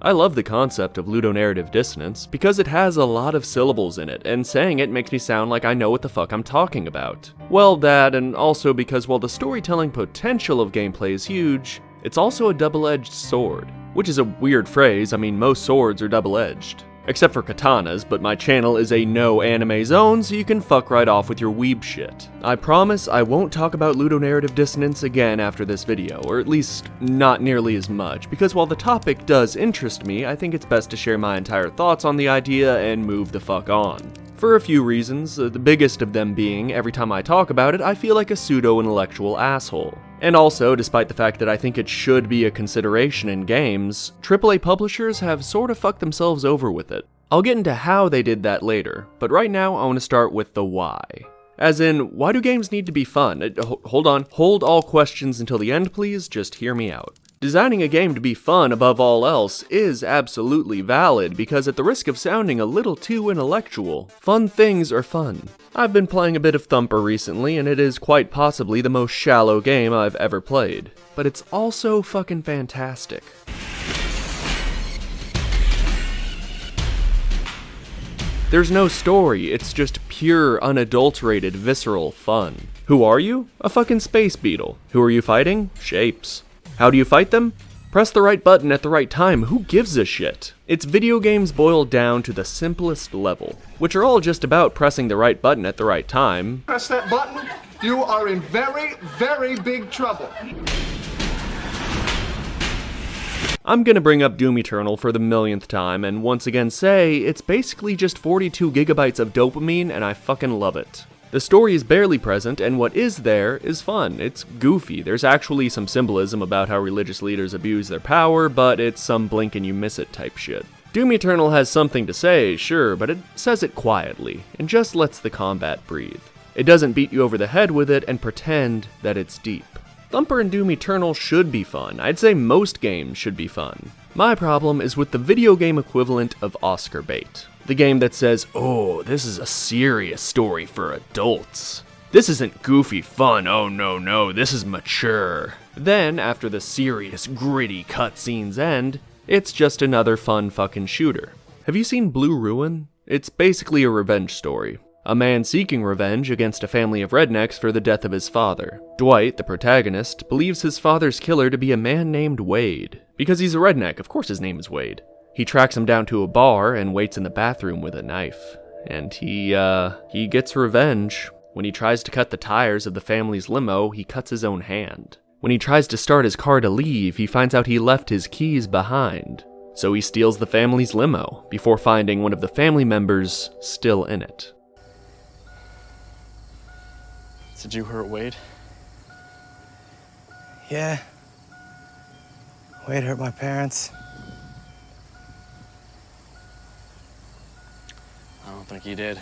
I love the concept of ludonarrative dissonance because it has a lot of syllables in it, and saying it makes me sound like I know what the fuck I'm talking about. Well, that, and also because while the storytelling potential of gameplay is huge, it's also a double-edged sword. Which is a weird phrase, I mean most swords are double-edged. Except for katanas, but my channel is a no anime zone, so you can fuck right off with your weeb shit. I promise I won't talk about ludonarrative dissonance again after this video, or at least not nearly as much, because while the topic does interest me, I think it's best to share my entire thoughts on the idea and move the fuck on. For a few reasons, the biggest of them being, every time I talk about it, I feel like a pseudo-intellectual asshole. And also, despite the fact that I think it should be a consideration in games, AAA publishers have sort of fucked themselves over with it. I'll get into how they did that later, but right now I want to start with the why. As in, why do games need to be fun? Hold on, hold all questions until the end please, just hear me out. Designing a game to be fun above all else is absolutely valid because at the risk of sounding a little too intellectual, fun things are fun. I've been playing a bit of Thumper recently and it is quite possibly the most shallow game I've ever played, but it's also fucking fantastic. There's no story, it's just pure, unadulterated, visceral fun. Who are you? A fucking space beetle. Who are you fighting? Shapes. How do you fight them? Press the right button at the right time, who gives a shit? It's video games boiled down to the simplest level, which are all just about pressing the right button at the right time. Press that button, you are in very, very big trouble. I'm gonna bring up Doom Eternal for the millionth time and once again say, it's basically just 42 gigabytes of dopamine and I fucking love it. The story is barely present, and what is there is fun. It's goofy. There's actually some symbolism about how religious leaders abuse their power, but it's some blink and you miss it type shit. Doom Eternal has something to say, sure, but it says it quietly, and just lets the combat breathe. It doesn't beat you over the head with it and pretend that it's deep. Thumper and Doom Eternal should be fun. I'd say most games should be fun. My problem is with the video game equivalent of Oscar bait. The game that says, oh, this is a serious story for adults. This isn't goofy fun, oh no, this is mature. Then, after the serious, gritty cutscenes end, it's just another fun fucking shooter. Have you seen Blue Ruin? It's basically a revenge story. A man seeking revenge against a family of rednecks for the death of his father. Dwight, the protagonist, believes his father's killer to be a man named Wade. Because he's a redneck, of course his name is Wade. He tracks him down to a bar and waits in the bathroom with a knife. And he gets revenge. When he tries to cut the tires of the family's limo, he cuts his own hand. When he tries to start his car to leave, he finds out he left his keys behind. So he steals the family's limo, before finding one of the family members still in it. Did you hurt Wade? Yeah. Wade hurt my parents. I don't think he did.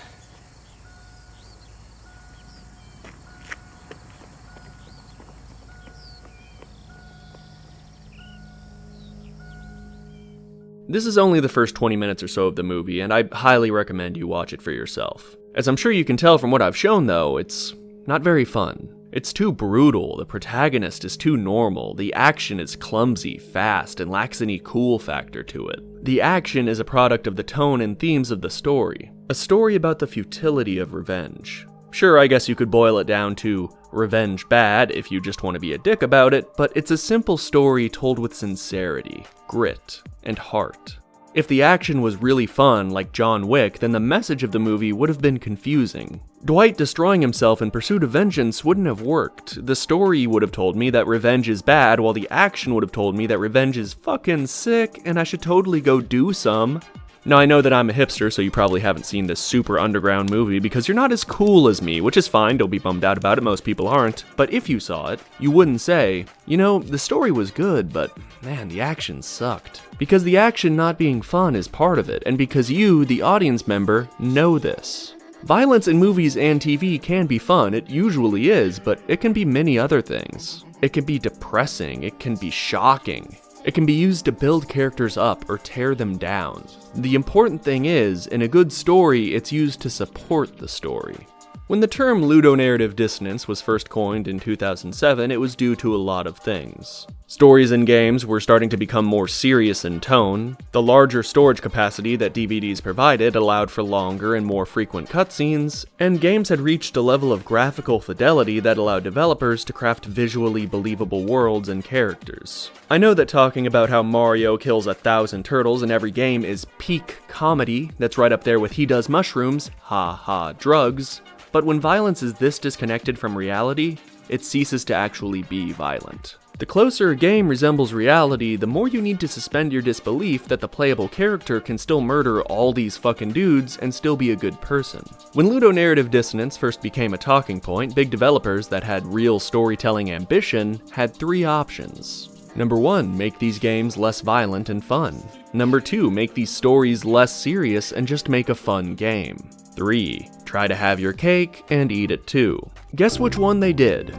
This is only the first 20 minutes or so of the movie, and I highly recommend you watch it for yourself. As I'm sure you can tell from what I've shown though, it's not very fun. It's too brutal, the protagonist is too normal, the action is clumsy, fast, and lacks any cool factor to it. The action is a product of the tone and themes of the story. A story about the futility of revenge. Sure, I guess you could boil it down to revenge bad if you just want to be a dick about it, but it's a simple story told with sincerity, grit, and heart. If the action was really fun, like John Wick, then the message of the movie would have been confusing. Dwight destroying himself in pursuit of vengeance wouldn't have worked. The story would have told me that revenge is bad, while the action would have told me that revenge is fucking sick, and I should totally go do some. Now I know that I'm a hipster, so you probably haven't seen this super underground movie because you're not as cool as me, which is fine, don't be bummed out about it, most people aren't. But if you saw it, you wouldn't say, you know, the story was good, but man, the action sucked. Because the action not being fun is part of it, and because you, the audience member, know this. Violence in movies and TV can be fun, it usually is, but it can be many other things. It can be depressing, it can be shocking. It can be used to build characters up or tear them down. The important thing is, in a good story, it's used to support the story. When the term ludonarrative dissonance was first coined in 2007, it was due to a lot of things. Stories in games were starting to become more serious in tone, the larger storage capacity that DVDs provided allowed for longer and more frequent cutscenes, and games had reached a level of graphical fidelity that allowed developers to craft visually believable worlds and characters. I know that talking about how Mario kills 1,000 turtles in every game is peak comedy, that's right up there with he does mushrooms, ha ha drugs, but when violence is this disconnected from reality, it ceases to actually be violent. The closer a game resembles reality, the more you need to suspend your disbelief that the playable character can still murder all these fucking dudes and still be a good person. When ludonarrative dissonance first became a talking point, big developers that had real storytelling ambition had 3 options. Number 1, make these games less violent and fun. Number 2, make these stories less serious and just make a fun game. 3, try to have your cake and eat it too. Guess which one they did?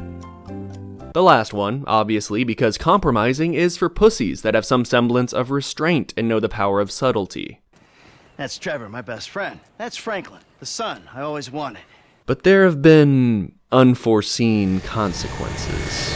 The last one, obviously, because compromising is for pussies that have some semblance of restraint and know the power of subtlety. That's Trevor, my best friend. That's Franklin, the son I always wanted. But there have been unforeseen consequences.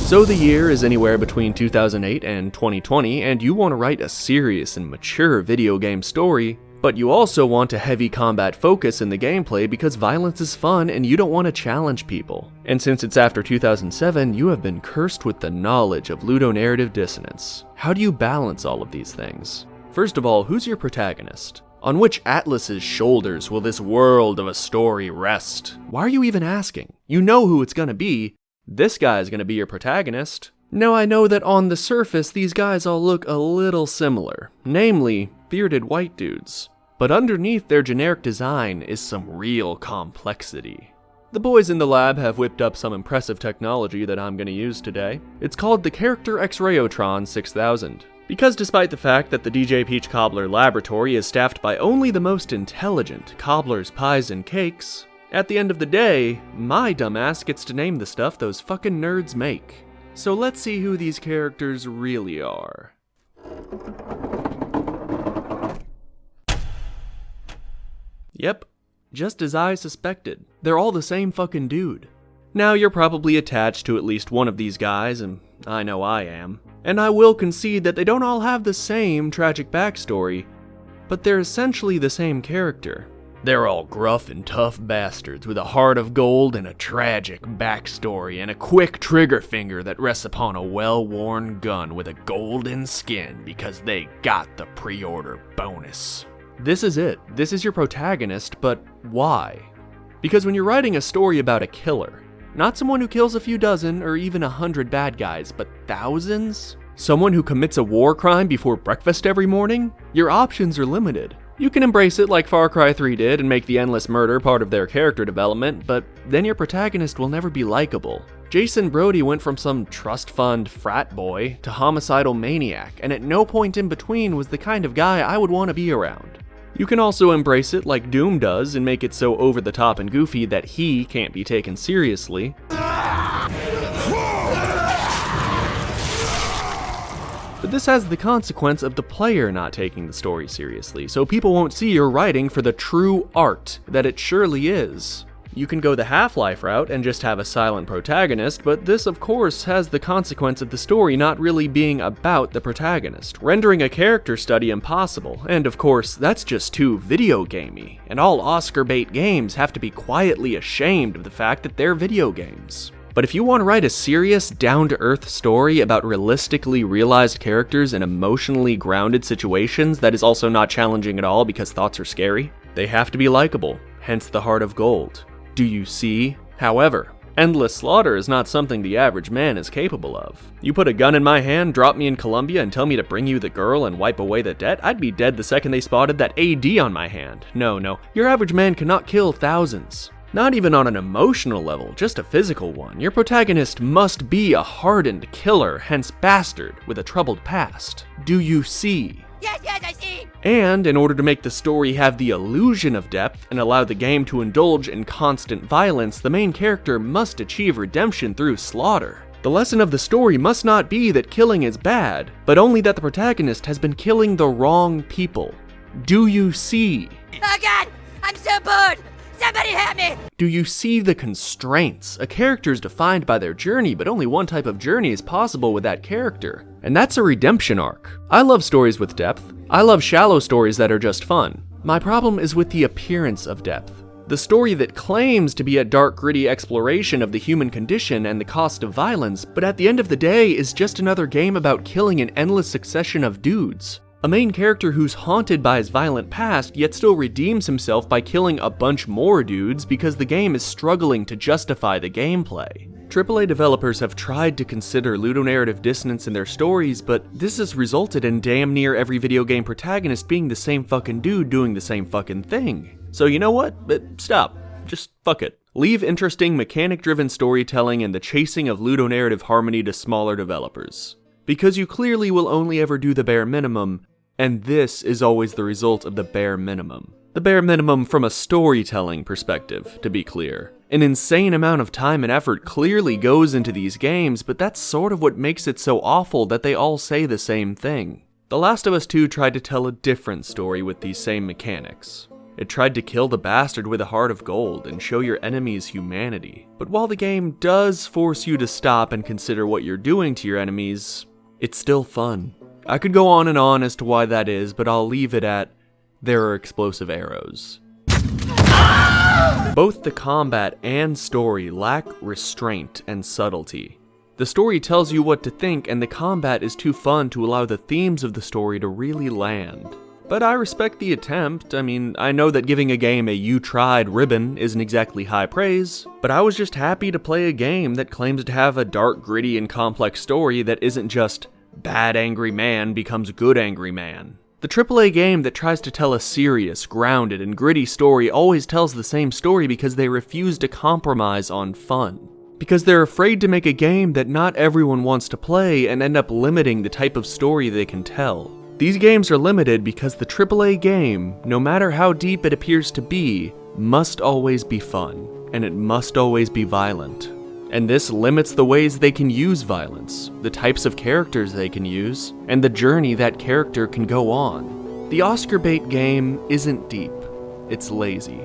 So the year is anywhere between 2008 and 2020, and you want to write a serious and mature video game story, but you also want a heavy combat focus in the gameplay because violence is fun and you don't want to challenge people. And since it's after 2007, you have been cursed with the knowledge of ludonarrative dissonance. How do you balance all of these things? First of all, who's your protagonist? On which Atlas's shoulders will this world of a story rest? Why are you even asking? You know who it's gonna be. This guy is gonna be your protagonist. Now I know that on the surface these guys all look a little similar, namely, bearded white dudes. But underneath their generic design is some real complexity. The boys in the lab have whipped up some impressive technology that I'm gonna use today. It's called the Character X-Rayotron 6000. Because despite the fact that the DJ Peach Cobbler laboratory is staffed by only the most intelligent cobblers, pies, and cakes, at the end of the day, my dumbass gets to name the stuff those fucking nerds make. So let's see who these characters really are. Yep, just as I suspected. They're all the same fucking dude. Now you're probably attached to at least one of these guys, and I know I am. And I will concede that they don't all have the same tragic backstory, but they're essentially the same character. They're all gruff and tough bastards with a heart of gold and a tragic backstory and a quick trigger finger that rests upon a well-worn gun with a golden skin because they got the pre-order bonus. This is it. This is your protagonist, but why? Because when you're writing a story about a killer, not someone who kills a few dozen or even 100 bad guys, but thousands? Someone who commits a war crime before breakfast every morning? Your options are limited. You can embrace it like Far Cry 3 did and make the endless murder part of their character development, but then your protagonist will never be likable. Jason Brody went from some trust fund frat boy to homicidal maniac, and at no point in between was the kind of guy I would want to be around. You can also embrace it like Doom does and make it so over the top and goofy that he can't be taken seriously. But this has the consequence of the player not taking the story seriously, so people won't see your writing for the true art that it surely is. You can go the Half-Life route and just have a silent protagonist, but this of course has the consequence of the story not really being about the protagonist, rendering a character study impossible, and of course that's just too video gamey, and all Oscar bait games have to be quietly ashamed of the fact that they're video games. But if you want to write a serious, down-to-earth story about realistically realized characters in emotionally grounded situations that is also not challenging at all because thoughts are scary, they have to be likable, hence the heart of gold. Do you see? However, endless slaughter is not something the average man is capable of. You put a gun in my hand, drop me in Colombia, and tell me to bring you the girl and wipe away the debt, I'd be dead the second they spotted that AD on my hand. No, your average man cannot kill thousands. Not even on an emotional level, just a physical one. Your protagonist must be a hardened killer, hence bastard, with a troubled past. Do you see? Yes, I see! And in order to make the story have the illusion of depth and allow the game to indulge in constant violence, the main character must achieve redemption through slaughter. The lesson of the story must not be that killing is bad, but only that the protagonist has been killing the wrong people. Do you see? Oh god! I'm so bored! Somebody help me! Do you see the constraints? A character is defined by their journey, but only one type of journey is possible with that character. And that's a redemption arc. I love stories with depth. I love shallow stories that are just fun. My problem is with the appearance of depth. The story that claims to be a dark, gritty exploration of the human condition and the cost of violence, but at the end of the day is just another game about killing an endless succession of dudes. A main character who's haunted by his violent past, yet still redeems himself by killing a bunch more dudes because the game is struggling to justify the gameplay. AAA developers have tried to consider ludonarrative dissonance in their stories, but this has resulted in damn near every video game protagonist being the same fucking dude doing the same fucking thing. So you know what? Stop. Just fuck it. Leave interesting mechanic-driven storytelling and the chasing of ludonarrative harmony to smaller developers. Because you clearly will only ever do the bare minimum, and this is always the result of the bare minimum. The bare minimum from a storytelling perspective, to be clear. An insane amount of time and effort clearly goes into these games, but that's sort of what makes it so awful that they all say the same thing. The Last of Us 2 tried to tell a different story with these same mechanics. It tried to kill the bastard with a heart of gold and show your enemies humanity. But while the game does force you to stop and consider what you're doing to your enemies, it's still fun. I could go on and on as to why that is, but I'll leave it at, there are explosive arrows. Both the combat and story lack restraint and subtlety. The story tells you what to think, and the combat is too fun to allow the themes of the story to really land. But I respect the attempt. I mean, I know that giving a game a "you tried" ribbon isn't exactly high praise, but I was just happy to play a game that claims to have a dark, gritty, and complex story that isn't just bad angry man becomes good angry man. The AAA game that tries to tell a serious, grounded, and gritty story always tells the same story because they refuse to compromise on fun. Because they're afraid to make a game that not everyone wants to play and end up limiting the type of story they can tell. These games are limited because the AAA game, no matter how deep it appears to be, must always be fun, and it must always be violent. And this limits the ways they can use violence, the types of characters they can use, and the journey that character can go on. The Oscar bait game isn't deep, it's lazy.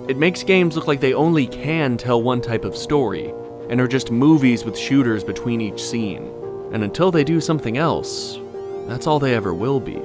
It makes games look like they only can tell one type of story, and are just movies with shooters between each scene. And until they do something else, that's all they ever will be.